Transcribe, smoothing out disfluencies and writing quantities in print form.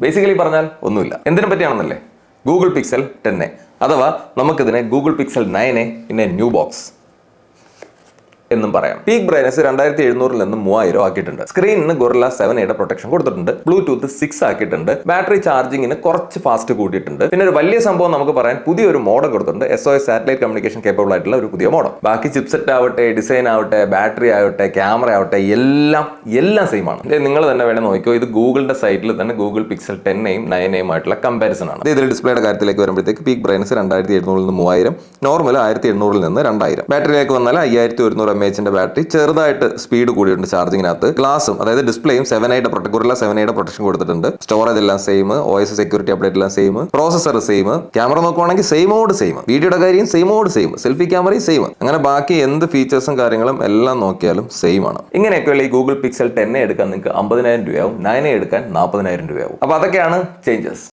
Basically പറഞ്ഞാൽ ഒന്നുമില്ല. എന്തിനെ പറ്റിയാണെന്നല്ലേ? ഗൂഗിൾ പിക്സൽ 10a അഥവാ നമുക്കിതിനെ Google pixel 9a in A new box എന്നും പറയാം. പീക്ക് ബ്രൈറ്റ്നസ് 2700 നിന്ന് 3000 ആക്കിയിട്ടുണ്ട്. സ്ക്രീനിന് ഗൊറില്ല 7a പ്രൊട്ടക്ഷൻ കൊടുത്തിട്ടുണ്ട്. ബ്ലൂടൂത്ത് 6 ആക്കിയിട്ടുണ്ട്. ബാറ്ററി ചാർജിങ്ങിന് കുറച്ച് ഫാസ്റ്റ് കൂട്ടിയിട്ടുണ്ട്. പിന്നെ ഒരു വലിയ സംഭവം നമുക്ക് പറയാൻ പുതിയൊരു മോഡൽ കൊടുത്തിട്ടുണ്ട്. SOS സാറ്റലൈറ്റ് കമ്മ്യൂണിക്കേഷൻ കേപ്പബിൾ ആയിട്ടുള്ള ഒരു പുതിയ മോഡൽ. ബാക്കി ചിപ്സെറ്റ് ആവട്ടെ, ഡിസൈൻ ആവട്ടെ, ബാറ്ററി ആവട്ടെ, ക്യാമറ ആവട്ടെ, എല്ലാം സെയിം ആണ്. നിങ്ങൾ തന്നെ വേണേൽ നോക്കിയോ, ഇത് ഗൂഗിളിന്റെ സൈറ്റിൽ തന്നെ ഗൂഗിൾ പിക്സൽ 10യും 9യും ആയിട്ടുള്ള കമ്പാരിസൺ ആണ്. ഇതിൽ ഡിസ്പ്ലേയുടെ കാര്യത്തിലേക്ക് വരുമ്പോഴത്തേക്ക് പീക്ക് ബ്രൈറ്റ്നസ് 2700 നിന്ന് 3000, നോർമൽ 1800 നിന്ന് 2000. ബാറ്ററിയിലേക്ക് വന്നാൽ 5100 mAh ബാറ്ററി. ചെറുതായിട്ട് സ്പീഡ് കൂടിയിട്ടുണ്ട് ചാർജിങ്ങിനകത്ത്. ഗ്ലാസും അതായത് ഡിസ്പ്ലേയും 7a ഗൊറില്ല 7a പ്രൊട്ടക്ഷൻ കൊടുത്തിട്ടുണ്ട്. സ്റ്റോറേജ് എല്ലാം സെയിം, OS സെക്യൂരിറ്റി അപ്ഡേറ്റ് എല്ലാം സെയിം, പ്രോസസർ സെയിം, ക്യാമറ നോക്കുവാണെങ്കിൽ സെയിമോട് സെയിം, വീഡിയോയുടെ കാര്യം സെയിമോട് സെയിം, സെൽഫി ക്യാമറയും സെയിം, അങ്ങനെ ബാക്കി എന്ത് ഫീച്ചേഴ്സും കാര്യങ്ങളും എല്ലാം നോക്കിയാലും സെയിം ആണ്. ഇങ്ങനെയൊക്കെയുള്ള ഈ ഗൂഗിൾ പിക്സൽ 10a എടുക്കാൻ നിങ്ങൾക്ക് 50,000 രൂപയാവും, 9a എടുക്കാൻ 40,000 രൂപയാവും. അപ്പൊ അതൊക്കെയാണ് ചേഞ്ചസ്.